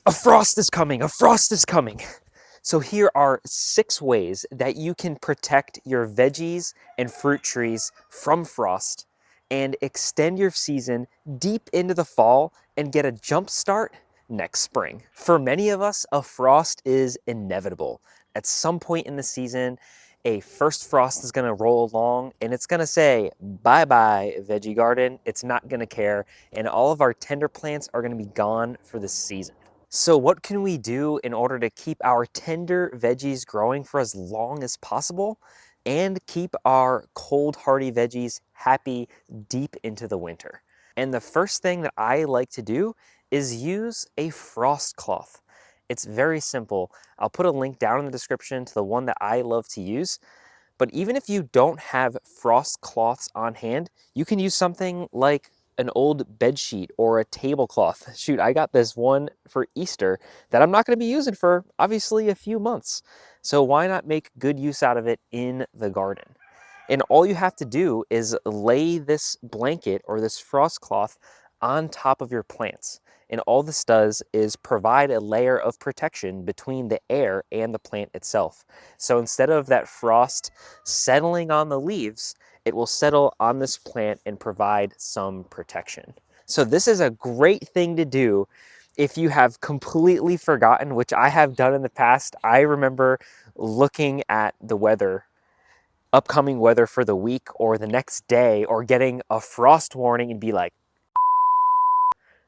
A frost is coming, a frost is coming. So here are 6 ways that you can protect your veggies and fruit trees from frost and extend your season deep into the fall and get a jump start next spring. For many of us, a frost is inevitable. At some point in the season, a first frost is gonna roll along and it's gonna say, bye-bye, veggie garden. It's not gonna care, and all of our tender plants are gonna be gone for the season. So what can we do in order to keep our tender veggies growing for as long as possible and keep our cold hardy veggies happy deep into the winter? And the first thing that I like to do is use a frost cloth. It's very simple. I'll put a link down in the description to the one that I love to use. But even if you don't have frost cloths on hand, you can use something like an old bed sheet or a tablecloth. Shoot, I got this one for Easter that I'm not going to be using for obviously a few months. So why not make good use out of it in the garden? And all you have to do is lay this blanket or this frost cloth on top of your plants. And all this does is provide a layer of protection between the air and the plant itself. So instead of that frost settling on the leaves, it will settle on this plant and provide some protection. So this is a great thing to do if you have completely forgotten, which I have done in the past. I remember looking at the weather, upcoming weather for the week or the next day, or getting a frost warning and be like,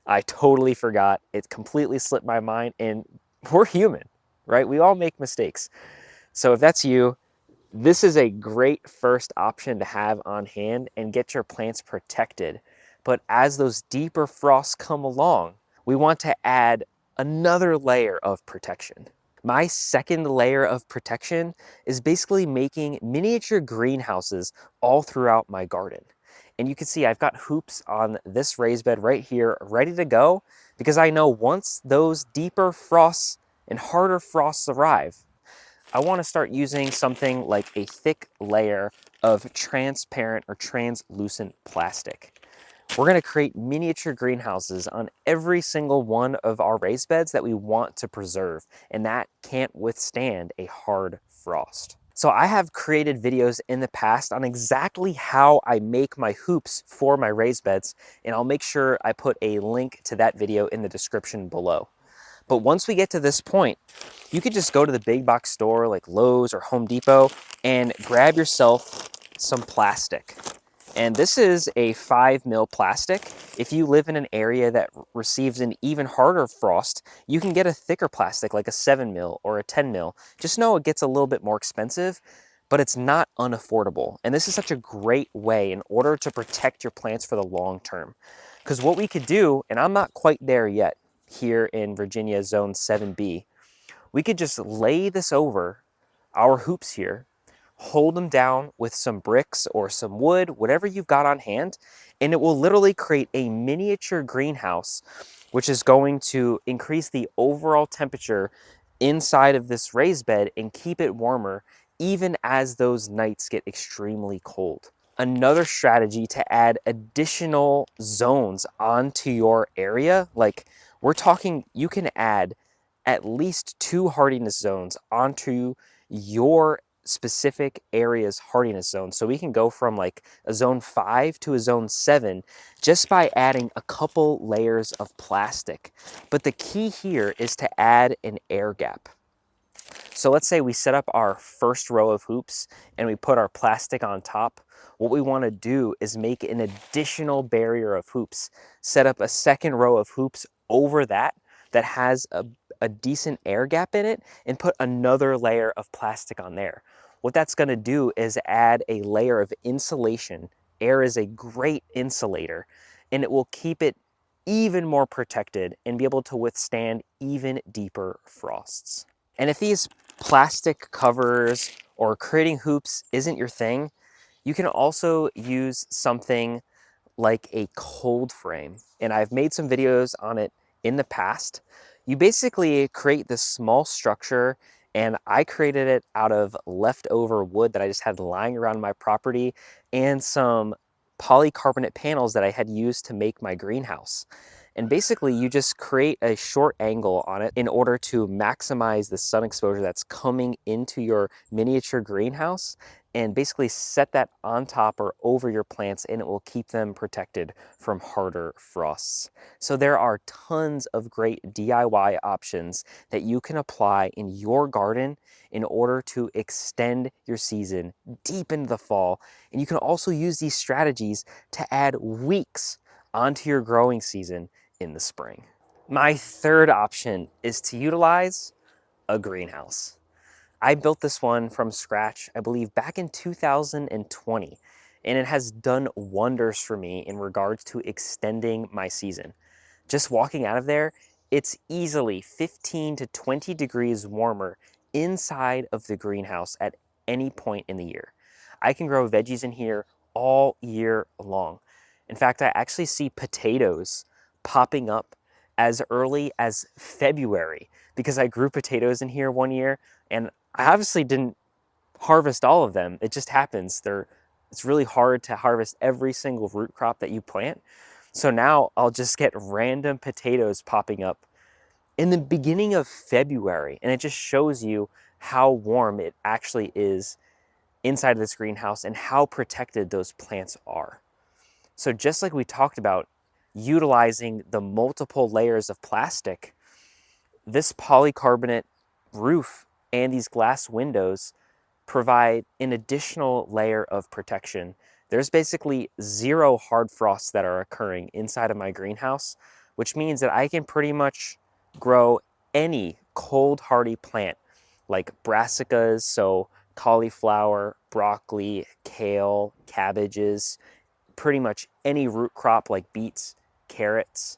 I totally forgot. It completely slipped my mind, and we're human, right? We all make mistakes. So if that's you, this is a great first option to have on hand and get your plants protected. But as those deeper frosts come along, we want to add another layer of protection. My second layer of protection is basically making miniature greenhouses all throughout my garden. And you can see I've got hoops on this raised bed right here ready to go because I know once those deeper frosts and harder frosts arrive, I want to start using something like a thick layer of transparent or translucent plastic. We're going to create miniature greenhouses on every single one of our raised beds that we want to preserve, and that can't withstand a hard frost. So I have created videos in the past on exactly how I make my hoops for my raised beds, and I'll make sure I put a link to that video in the description below. But once we get to this point, you could just go to the big box store like Lowe's or Home Depot and grab yourself some plastic. And this is a 5 mil plastic. If you live in an area that receives an even harder frost, you can get a thicker plastic like a 7 mil or a 10 mil. Just know it gets a little bit more expensive, but it's not unaffordable. And this is such a great way in order to protect your plants for the long term. Because what we could do, and I'm not quite there yet here in Virginia Zone 7B, we could just lay this over our hoops here, hold them down with some bricks or some wood, whatever you've got on hand, and it will literally create a miniature greenhouse, which is going to increase the overall temperature inside of this raised bed and keep it warmer even as those nights get extremely cold. Another strategy to add additional zones onto your area, like we're talking, you can add at least 2 hardiness zones onto your specific area's hardiness zone. So we can go from like a zone 5 to a zone 7 just by adding a couple layers of plastic. But the key here is to add an air gap. So let's say we set up our first row of hoops and we put our plastic on top. What we want to do is make an additional barrier of hoops, set up a second row of hoops over that has a decent air gap in it, and put another layer of plastic on there. What that's going to do is add a layer of insulation. Air is a great insulator, and it will keep it even more protected and be able to withstand even deeper frosts. And if these plastic covers or creating hoops isn't your thing, you can also use something like a cold frame. And I've made some videos on it in the past. You basically create this small structure, and I created it out of leftover wood that I just had lying around my property and some polycarbonate panels that I had used to make my greenhouse. And basically you just create a short angle on it in order to maximize the sun exposure that's coming into your miniature greenhouse, and basically set that on top or over your plants, and it will keep them protected from harder frosts. So there are tons of great DIY options that you can apply in your garden in order to extend your season deep into the fall. And you can also use these strategies to add weeks onto your growing season in the spring. My third option is to utilize a greenhouse. I built this one from scratch, I believe back in 2020, and it has done wonders for me in regards to extending my season. Just walking out of there, it's easily 15 to 20 degrees warmer inside of the greenhouse at any point in the year. I can grow veggies in here all year long. In fact, I actually see potatoes popping up as early as February because I grew potatoes in here one year, and I obviously didn't harvest all of them. It just happens. It's really hard to harvest every single root crop that you plant. So now I'll just get random potatoes popping up in the beginning of February, and it just shows you how warm it actually is inside of this greenhouse and how protected those plants are. So just like we talked about utilizing the multiple layers of plastic, this polycarbonate roof and these glass windows provide an additional layer of protection. There's basically zero hard frosts that are occurring inside of my greenhouse, which means that I can pretty much grow any cold hardy plant like brassicas, so cauliflower, broccoli, kale, cabbages, pretty much any root crop like beets, carrots.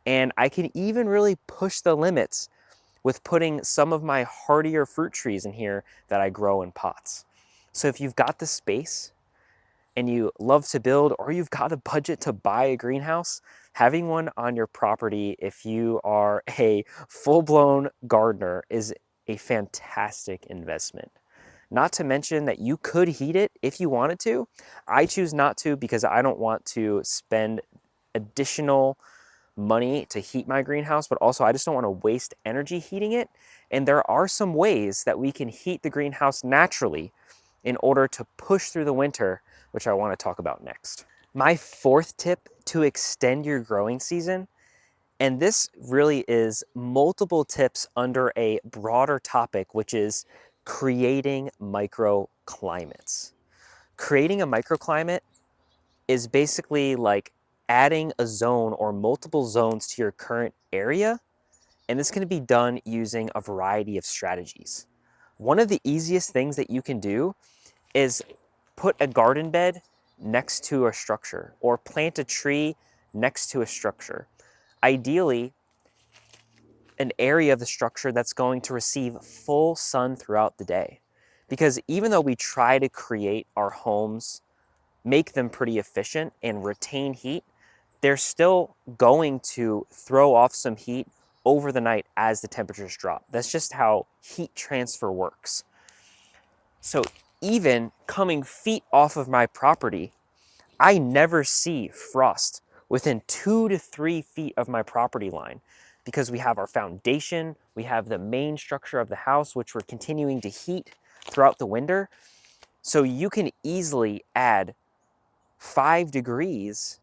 And I can even really push the limits with putting some of my hardier fruit trees in here that I grow in pots. So if you've got the space and you love to build, or you've got a budget to buy a greenhouse, having one on your property if you are a full-blown gardener is a fantastic investment. Not to mention that you could heat it if you wanted to. I choose not to because I don't want to spend additional money to heat my greenhouse, but also I just don't want to waste energy heating it. And there are some ways that we can heat the greenhouse naturally in order to push through the winter, which I want to talk about next. My fourth tip to extend your growing season, and this really is multiple tips under a broader topic, which is creating microclimates. Creating a microclimate is basically like adding a zone or multiple zones to your current area, and this can be done using a variety of strategies. One of the easiest things that you can do is put a garden bed next to a structure or plant a tree next to a structure. Ideally, an area of the structure that's going to receive full sun throughout the day. Because even though we try to create our homes, make them pretty efficient and retain heat, they're still going to throw off some heat over the night as the temperatures drop. That's just how heat transfer works. So even coming feet off of my property, I never see frost within 2 to 3 feet of my property line because we have our foundation, we have the main structure of the house, which we're continuing to heat throughout the winter. So you can easily add 5 degrees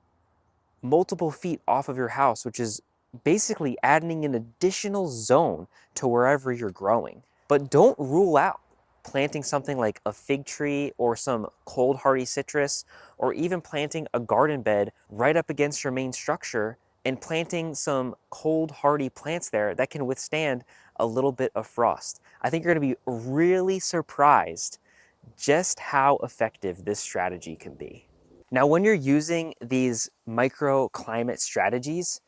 multiple feet off of your house, which is basically adding an additional zone to wherever you're growing. But don't rule out planting something like a fig tree or some cold hardy citrus, or even planting a garden bed right up against your main structure and planting some cold hardy plants there that can withstand a little bit of frost. I think you're going to be really surprised just how effective this strategy can be. Now, when you're using these microclimate strategies,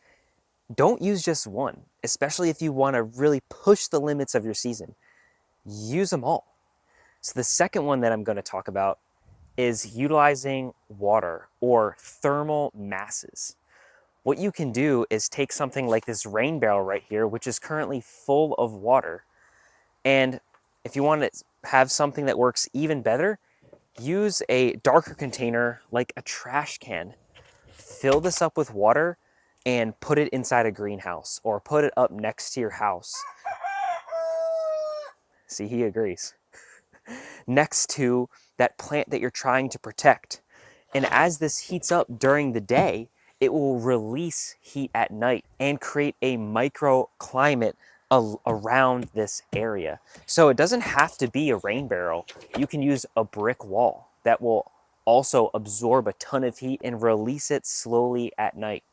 don't use just one, especially if you want to really push the limits of your season. Use them all. So the second one that I'm going to talk about is utilizing water or thermal masses. What you can do is take something like this rain barrel right here, which is currently full of water. And if you want to have something that works even better, use a darker container like a trash can. Fill this up with water and put it inside a greenhouse or put it up next to your house. See, he agrees. Next to that plant that you're trying to protect. And as this heats up during the day, it will release heat at night and create a microclimate around this area. So it doesn't have to be a rain barrel. You can use a brick wall that will also absorb a ton of heat and release it slowly at night.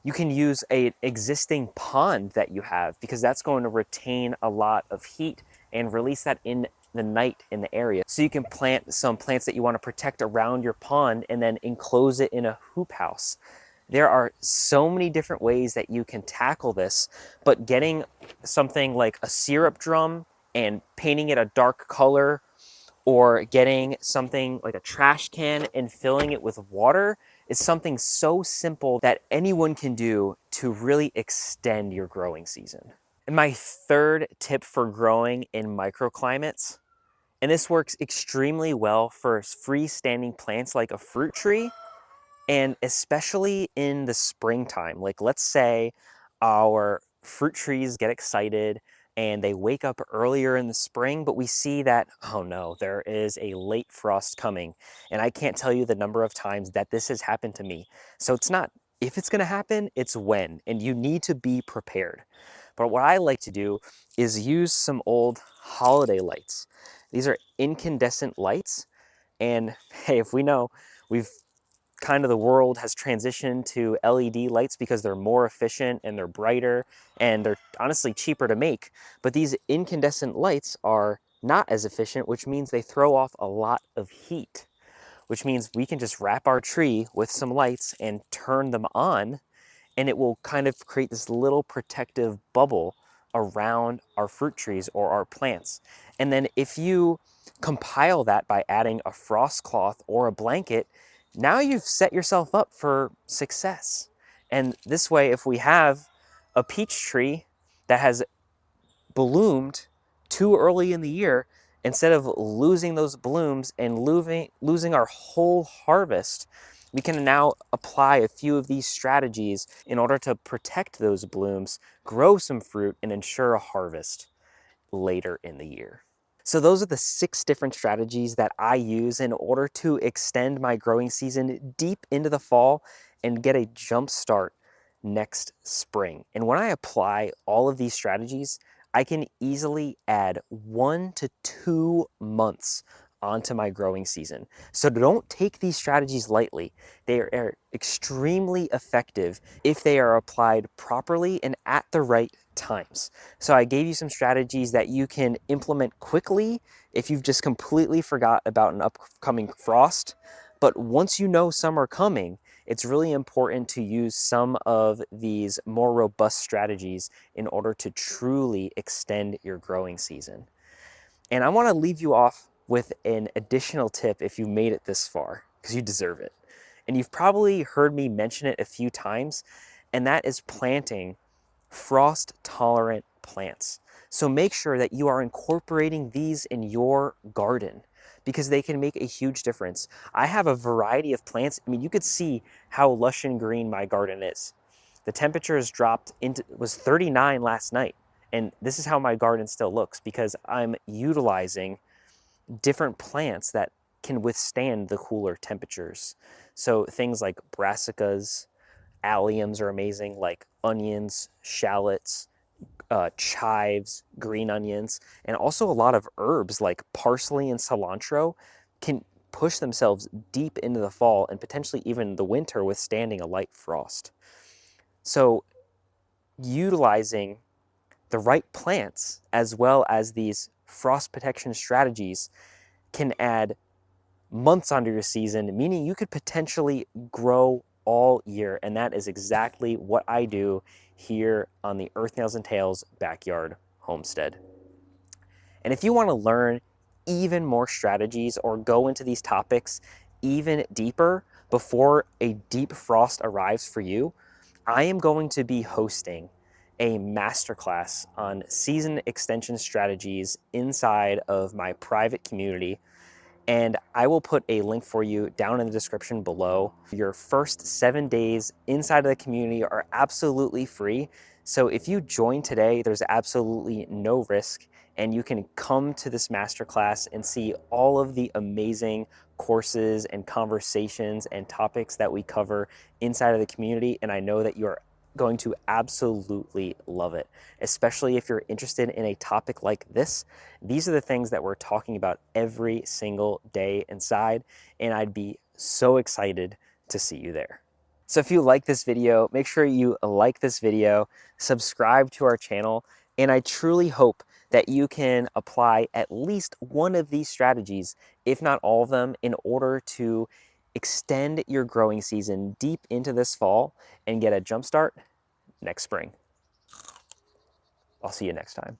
You can use an existing pond that you have because that's going to retain a lot of heat and release that in the night in the area. So you can plant some plants that you want to protect around your pond and then enclose it in a hoop house. There are so many different ways that you can tackle this, but getting something like a syrup drum and painting it a dark color, or getting something like a trash can and filling it with water is something so simple that anyone can do to really extend your growing season. And my third tip for growing in microclimates, and this works extremely well for freestanding plants like a fruit tree, and especially in the springtime. Like, let's say our fruit trees get excited and they wake up earlier in the spring, but we see that, oh no, there is a late frost coming. And I can't tell you the number of times that this has happened to me. So it's not if it's gonna happen, it's when, and you need to be prepared. But what I like to do is use some old holiday lights. These are incandescent lights. And hey, if we know, we've kind of the world has transitioned to LED lights because they're more efficient and they're brighter and they're honestly cheaper to make. But these incandescent lights are not as efficient, which means they throw off a lot of heat, which means we can just wrap our tree with some lights and turn them on, and it will kind of create this little protective bubble around our fruit trees or our plants. And then if you compile that by adding a frost cloth or a blanket, now you've set yourself up for success. And this way, if we have a peach tree that has bloomed too early in the year, instead of losing those blooms and losing our whole harvest, we can now apply a few of these strategies in order to protect those blooms, grow some fruit, and ensure a harvest later in the year. So those are the 6 different strategies that I use in order to extend my growing season deep into the fall and get a jump start next spring. And when I apply all of these strategies, I can easily add 1 to 2 months onto my growing season. So don't take these strategies lightly. They are extremely effective if they are applied properly and at the right times. So I gave you some strategies that you can implement quickly if you've just completely forgot about an upcoming frost. But once you know some are coming, it's really important to use some of these more robust strategies in order to truly extend your growing season. And I want to leave you off with an additional tip if you made it this far, because you deserve it. And you've probably heard me mention it a few times, and that is planting frost-tolerant plants. So make sure that you are incorporating these in your garden because they can make a huge difference. I have a variety of plants. I mean, you could see how lush and green my garden is. The temperature has dropped was 39 last night, and this is how my garden still looks because I'm utilizing different plants that can withstand the cooler temperatures. So things like brassicas, alliums are amazing, like onions, shallots, chives, green onions, and also a lot of herbs like parsley and cilantro can push themselves deep into the fall and potentially even the winter withstanding a light frost. So utilizing the right plants as well as these frost protection strategies can add months onto your season, meaning you could potentially grow all year. And that is exactly what I do here on the Earth Nails and Tails backyard homestead. And if you want to learn even more strategies or go into these topics even deeper before a deep frost arrives for you, I am going to be hosting a masterclass on season extension strategies inside of my private community. And I will put a link for you down in the description below. Your first 7 days inside of the community are absolutely free. So if you join today, there's absolutely no risk, and you can come to this masterclass and see all of the amazing courses and conversations and topics that we cover inside of the community. And I know that you're going to absolutely love it, especially if you're interested in a topic like this. These are the things that we're talking about every single day inside, and I'd be so excited to see you there. So if you like this video, make sure you like this video, subscribe to our channel, and I truly hope that you can apply at least one of these strategies, if not all of them, in order to extend your growing season deep into this fall and get a jump start next spring. I'll see you next time.